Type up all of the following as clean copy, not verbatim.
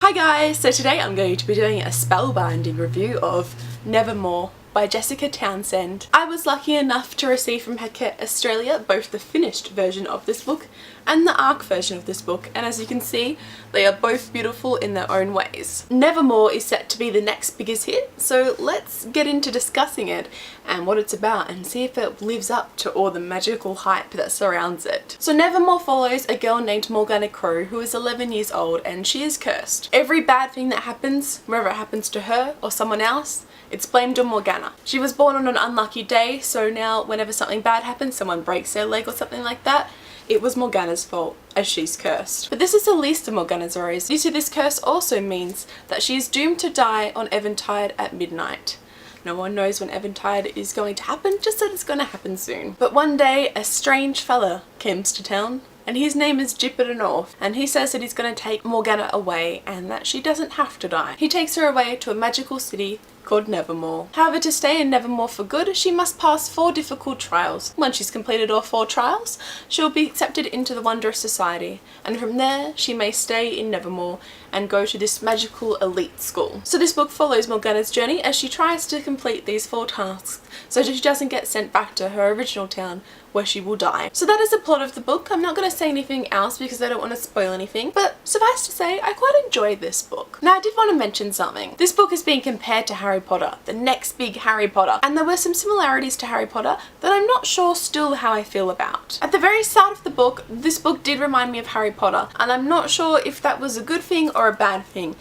Hi guys, so today I'm going to be doing a spellbinding review of Nevermoor by Jessica Townsend. I was lucky enough to receive from Heket Australia both the finished version of this book and the ARC version of this book, and as you can see they are both beautiful in their own ways. Nevermoor is set to be the next biggest hit, so let's get into discussing it and what it's about and see if it lives up to all the magical hype that surrounds it. So Nevermoor follows a girl named Morgana Crow who is 11 years old and she is cursed. Every bad thing that happens, wherever it happens to her or someone else, it's blamed on Morgana. She was born on an unlucky day, so now whenever something bad happens, someone breaks their leg or something like that, it was Morgana's fault, as she's cursed. But this is the least of Morgana's worries. You see, this curse also means that she is doomed to die on Eventide at midnight. No one knows when Eventide is going to happen, just that it's going to happen soon. But one day, a strange fella comes to town, and his name is Jupiter North, and he says that he's going to take Morgana away and that she doesn't have to die. He takes her away to a magical city called Nevermoor. However, to stay in Nevermoor for good, she must pass 4 difficult trials. Once she's completed all 4 trials, she'll be accepted into the Wondrous Society, and from there she may stay in Nevermoor and go to this magical elite school. So this book follows Morgana's journey as she tries to complete these 4 tasks so that she doesn't get sent back to her original town where she will die. So that is the plot of the book. I'm not going to say anything else because I don't want to spoil anything, but suffice to say, I quite enjoyed this book. Now, I did want to mention something. This book is being compared to Harry Potter, the next big Harry Potter, and there were some similarities to Harry Potter that I'm not sure still how I feel about. At the very start of the book, this book did remind me of Harry Potter, and I'm not sure if that was a good thing or a bad thing.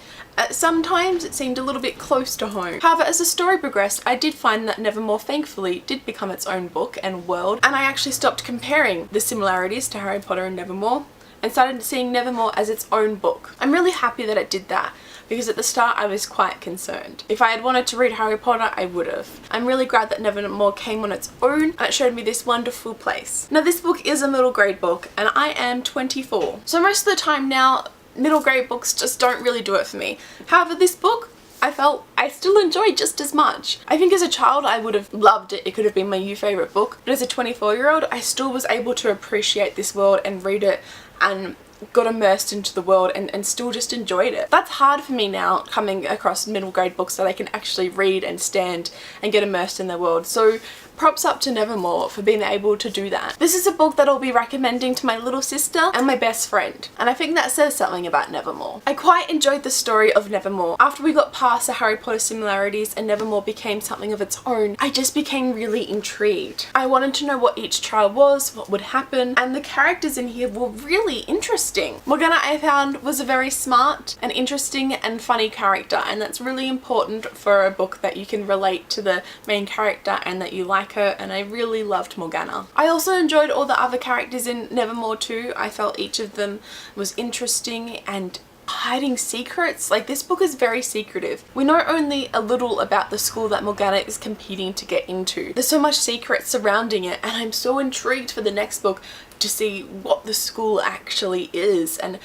Sometimes it seemed a little bit close to home. However, as the story progressed, I did find that Nevermoor thankfully did become its own book and world, and I actually stopped comparing the similarities to Harry Potter and Nevermoor and started seeing Nevermoor as its own book. I'm really happy that it did that, because at the start I was quite concerned. If I had wanted to read Harry Potter, I would have. I'm really glad that Nevermoor came on its own and it showed me this wonderful place. Now, this book is a middle grade book and I am 24. So most of the time now, middle grade books just don't really do it for me. However, this book, I felt I still enjoyed just as much. I think as a child I would have loved it. It could have been my new favourite book. But as a 24-year-old, I still was able to appreciate this world and read it and got immersed into the world and still just enjoyed it. That's hard for me now, coming across middle grade books that I can actually read and stand and get immersed in their world. So props up to Nevermoor for being able to do that. This is a book that I'll be recommending to my little sister and my best friend, and I think that says something about Nevermoor. I quite enjoyed the story of Nevermoor. After we got past the Harry Potter similarities and Nevermoor became something of its own, I just became really intrigued. I wanted to know what each trial was, what would happen, and the characters in here were really interesting. Morgana, I found, was a very smart and interesting and funny character, and that's really important for a book that you can relate to the main character and that you like her, and I really loved Morgana. I also enjoyed all the other characters in Nevermoor too. I felt each of them was interesting and hiding secrets. Like, this book is very secretive. We know only a little about the school that Morgana is competing to get into. There's so much secret surrounding it, and I'm so intrigued for the next book to see what the school actually is and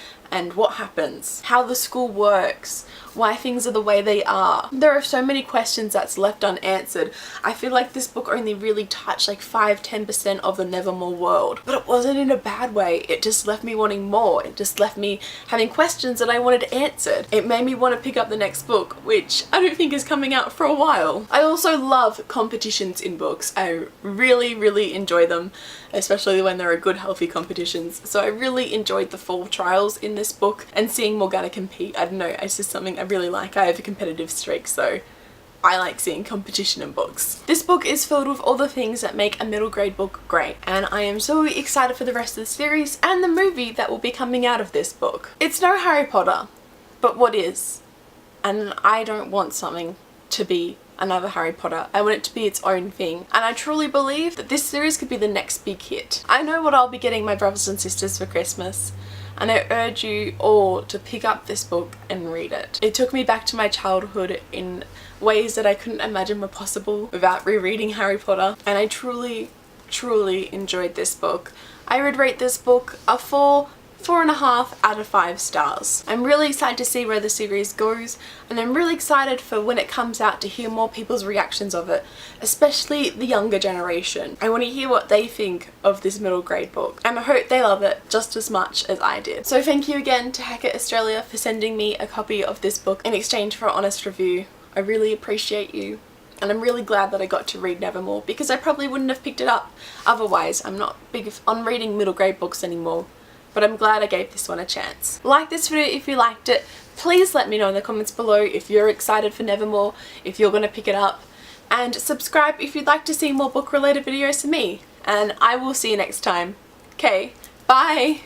what happens, how the school works, why things are the way they are. There are so many questions that's left unanswered. I feel like this book only really touched like 5-10% of the Nevermoor world, but it wasn't in a bad way. It just left me wanting more. It just left me having questions that I wanted answered. It made me want to pick up the next book, which I don't think is coming out for a while. I also love competitions in books. I really enjoy them, especially when there are good healthy competitions. So I really enjoyed the fall trials in this book and seeing Morgana compete. I don't know, it's just something I really like. I have a competitive streak, so I like seeing competition in books. This book is filled with all the things that make a middle grade book great, and I am so excited for the rest of the series and the movie that will be coming out of this book. It's no Harry Potter, but what is? And I don't want something to be another Harry Potter. I want it to be its own thing, and I truly believe that this series could be the next big hit. I know what I'll be getting my brothers and sisters for Christmas, and I urge you all to pick up this book and read it. It took me back to my childhood in ways that I couldn't imagine were possible without rereading Harry Potter, and I truly enjoyed this book. I would rate this book a 4 4.5 out of 5 stars. I'm really excited to see where the series goes, and I'm really excited for when it comes out to hear more people's reactions of it, especially the younger generation. I want to hear what they think of this middle grade book, and I hope they love it just as much as I did. So thank you again to Hackett Australia for sending me a copy of this book in exchange for an honest review. I really appreciate you. And I'm really glad that I got to read Nevermoor, because I probably wouldn't have picked it up otherwise. I'm not big on reading middle grade books anymore, but I'm glad I gave this one a chance. Like this video if you liked it. Please let me know in the comments below if you're excited for Nevermoor, if you're going to pick it up, and subscribe if you'd like to see more book related videos from me. And I will see you next time. Okay, bye!